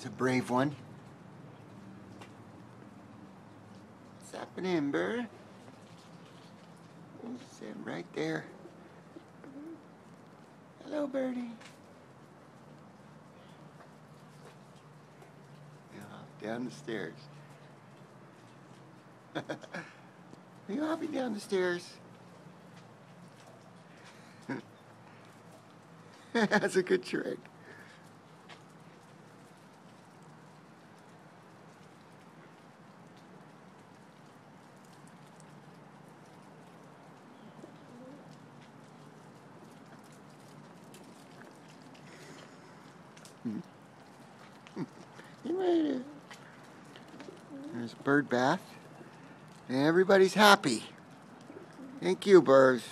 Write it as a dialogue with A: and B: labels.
A: There's a brave one. What's happening, bird? Sit right there. Hello, birdie. Down the stairs. Are you hopping down the stairs? That's a good trick. You made it. There's a bird bath. And everybody's happy. Thank you, birds.